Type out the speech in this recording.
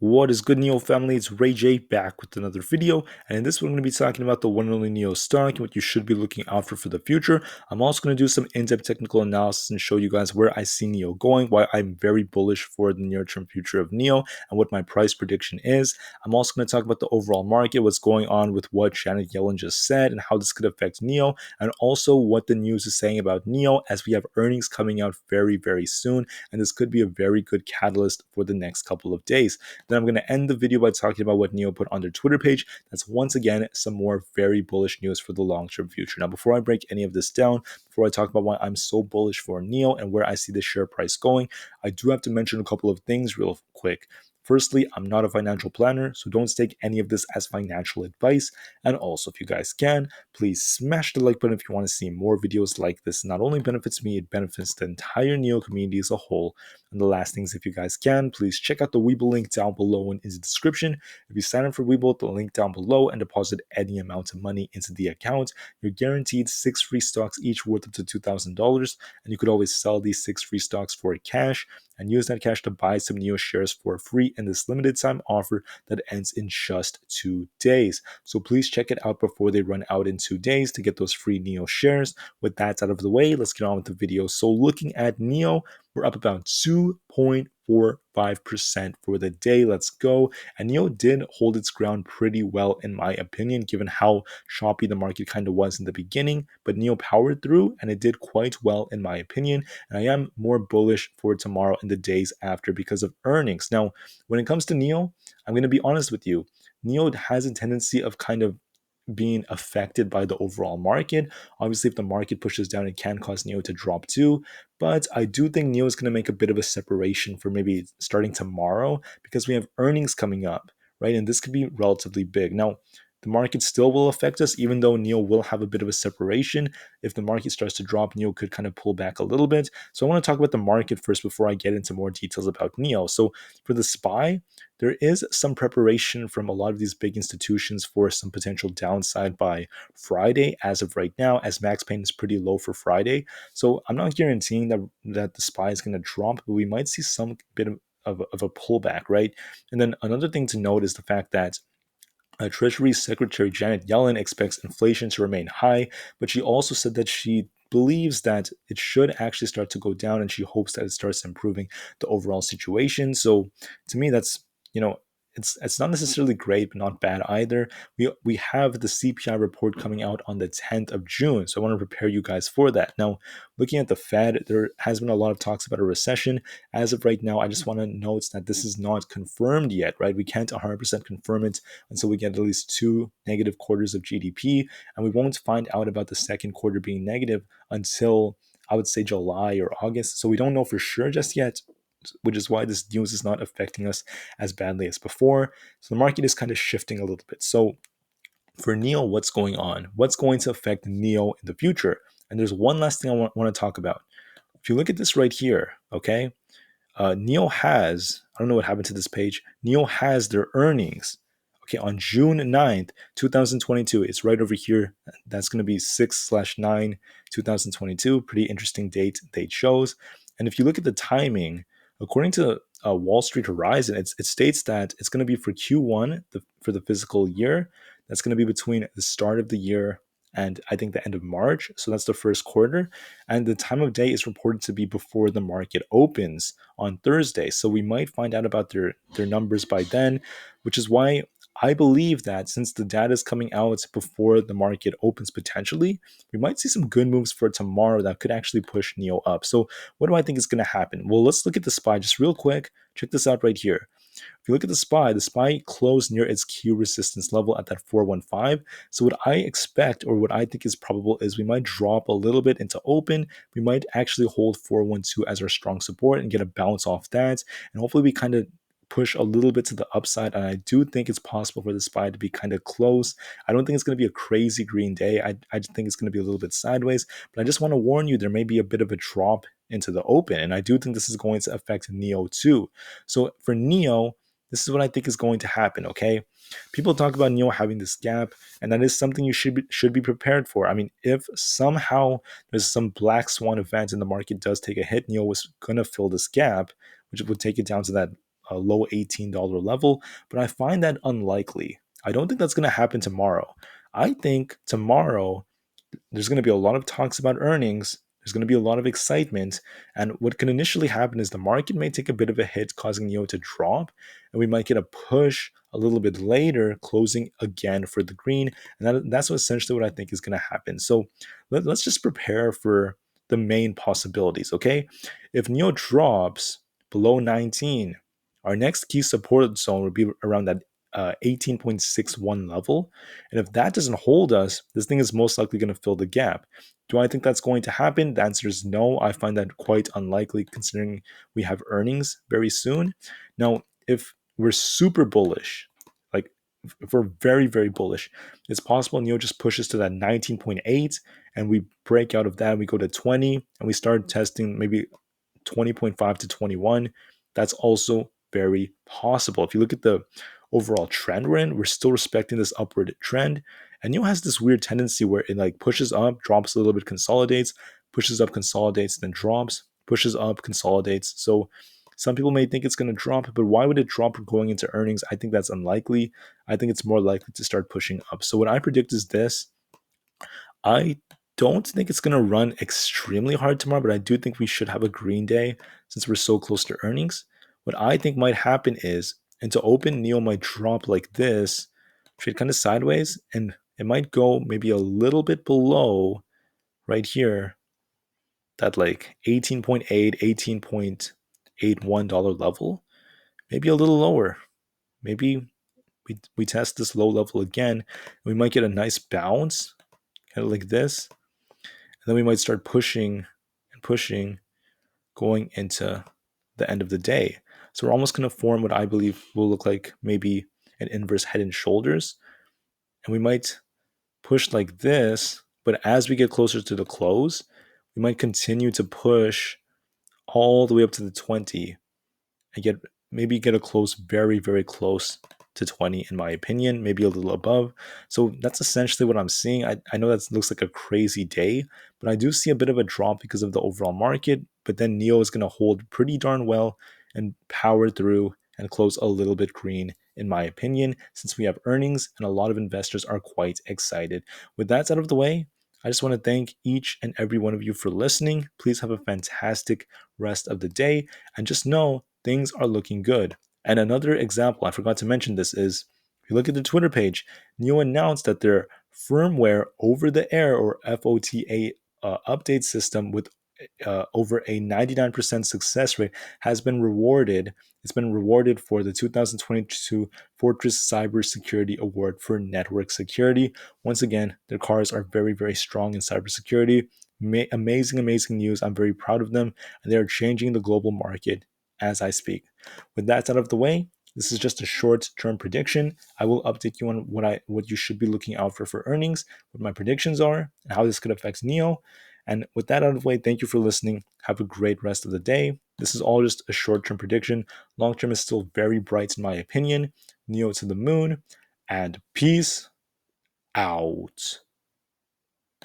What is good, NIO family? It's Rey-Jay back with another video, and in this one, I'm going to be talking about the one and only NIO stock and what you should be looking out for the future. I'm also going to do some in-depth technical analysis and show you guys where I see NIO going, why I'm very bullish for the near-term future of NIO, and what my price prediction is. I'm also going to talk about the overall market, what's going on with what Janet Yellen just said, and how this could affect NIO, and also what the news is saying about NIO as we have earnings coming out very, very soon, and this could be a very good catalyst for the next couple of days. Then I'm going to end the video by talking about what NIO put on their Twitter page. That's once again some more very bullish news for the long-term future. Now, before I break any of this down, before I talk about why I'm so bullish for NIO and where I see the share price going, I do have to mention a couple of things real quick. Firstly, I'm not a financial planner, so don't take any of this as financial advice. And also, if you guys can, please smash the like button if you want to see more videos like this. It not only benefits me, it benefits the entire NIO community as a whole. And the last things, if you guys can, please check out the Webull link down below and in the description. If you sign up for Webull, the link down below, and deposit any amount of money into the account, you're guaranteed 6 free stocks, each worth up to $2,000. And you could always sell these 6 free stocks for cash and use that cash to buy some NIO shares for free in this limited time offer that ends in just 2 days. So please check it out before they run out in 2 days to get those free NIO shares. With that out of the way, let's get on with the video. So looking at NIO, we're up about 2.45% for the day. Let's go. And NIO did hold its ground pretty well, in my opinion, given how choppy the market kind of was in the beginning. But NIO powered through, and it did quite well, in my opinion. And I am more bullish for tomorrow and the days after because of earnings. Now, when it comes to NIO, I'm going to be honest with you. NIO has a tendency of kind of being affected by the overall market. Obviously, if the market pushes down, it can cause NIO to drop too. But I do think NIO is going to make a bit of a separation for maybe starting tomorrow because we have earnings coming up, right? And this could be relatively big. Now, the market still will affect us, even though NIO will have a bit of a separation. If the market starts to drop, NIO could kind of pull back a little bit. So I want to talk about the market first before I get into more details about NIO. So for the SPY, there is some preparation from a lot of these big institutions for some potential downside by Friday as of right now, as max pain is pretty low for Friday. So I'm not guaranteeing that the SPY is going to drop, but we might see some bit of a pullback, right? And then another thing to note is the fact that Treasury Secretary Janet Yellen expects inflation to remain high, but she also said that she believes that it should actually start to go down, and she hopes that it starts improving the overall situation. So to me, that's, it's not necessarily great, but not bad either. We have the CPI report coming out on the 10th of June, so I want to prepare you guys for that. Now, looking at the Fed, there has been a lot of talks about a recession. As of right now, I just want to note that this is not confirmed yet, right? We can't 100% confirm it until we get at least 2 negative quarters of GDP, and we won't find out about the second quarter being negative until, I would say, July or August. So we don't know for sure just yet, which is why this news is not affecting us as badly as before. So the market is kind of shifting a little bit. So for NIO, what's going on? What's going to affect NIO in the future? And there's one last thing I want to talk about. If you look at this right here, okay, NIO has, I don't know what happened to this page, NIO has their earnings, okay, on June 9th, 2022. It's right over here. That's going to be 6/9, 2022. Pretty interesting date shows. And if you look at the timing, according to Wall Street Horizon, it states that it's going to be for Q1 for the fiscal year. That's going to be between the start of the year and I think the end of March. So that's the first quarter. And the time of day is reported to be before the market opens on Thursday. So we might find out about their numbers by then, which is why I believe that since the data is coming out before the market opens potentially, we might see some good moves for tomorrow that could actually push NIO up. So what do I think is going to happen? Well, let's look at the SPY just real quick. Check this out right here. If you look at the SPY closed near its Q resistance level at that 415. So what I expect, or what I think is probable, is we might drop a little bit into open. We might actually hold 412 as our strong support and get a bounce off that. And hopefully we kind of push a little bit to the upside, and I do think it's possible for the SPY to be kind of close. I don't think it's going to be a crazy green day. I just think it's going to be a little bit sideways, but I just want to warn you, there may be a bit of a drop into the open, and I do think this is going to affect NIO too. So for NIO, this is what I think is going to happen, okay? People talk about NIO having this gap, and that is something you should be prepared for. I mean, if somehow there's some black swan event and the market does take a hit, NIO was going to fill this gap, which would take it down to that a low $18 level, but I find that unlikely. I don't think that's going to happen tomorrow. I think tomorrow there's going to be a lot of talks about earnings. There's going to be a lot of excitement. And what can initially happen is the market may take a bit of a hit, causing NIO to drop. And we might get a push a little bit later, closing again for the green. And that's essentially what I think is going to happen. So let's just prepare for the main possibilities, okay? If NIO drops below 19, our next key support zone would be around that 18.61 level. And if that doesn't hold us, this thing is most likely going to fill the gap. Do I think that's going to happen? The answer is no. I find that quite unlikely considering we have earnings very soon. Now, if we're super bullish, like if we're very, very bullish, it's possible NIO just pushes to that 19.8 and we break out of that. We go to 20 and we start testing maybe 20.5 to 21. That's also very possible. If you look at the overall trend we're in, we're still respecting this upward trend. And NIO has this weird tendency where it like pushes up, drops a little bit, consolidates, pushes up, consolidates, then drops, pushes up, consolidates. So some people may think it's going to drop, but why would it drop going into earnings? I think that's unlikely. I think it's more likely to start pushing up. So what I predict is this. I don't think it's going to run extremely hard tomorrow, but I do think we should have a green day since we're so close to earnings. What I think might happen is, and to open, NIO might drop like this, trade kind of sideways, and it might go maybe a little bit below right here, that like 18.8, $18.81 level, maybe a little lower. Maybe we test this low level again, and we might get a nice bounce, kind of like this. And then we might start pushing and pushing going into the end of the day. So we're almost going to form what I believe will look like maybe an inverse head and shoulders. And we might push like this, but as we get closer to the close, we might continue to push all the way up to the 20 and get a close very, very close to 20 in my opinion, maybe a little above. So that's essentially what I'm seeing. I know that looks like a crazy day, but I do see a bit of a drop because of the overall market, but then NIO is going to hold pretty darn well and power through and close a little bit green in my opinion, since we have earnings and a lot of investors are quite excited. With that out of the way, I just want to thank each and every one of you for listening. Please have a fantastic rest of the day and just know things are looking good. And another example, I forgot to mention this, is if you look at the Twitter page, NIO announced that their firmware over the air or FOTA update system with over a 99% success rate has been rewarded. It's been rewarded for the 2022 Fortress Cybersecurity Award for network security. Once again, their cars are very, very strong in cybersecurity. Amazing, amazing news. I'm very proud of them, and they are changing the global market as I speak. With that out of the way, this is just a short-term prediction. I will update you on what you should be looking out for earnings, what my predictions are, and how this could affect NIO. And with that out of the way, thank you for listening. Have a great rest of the day. This is all just a short-term prediction. Long-term is still very bright in my opinion. NIO to the moon, and peace out.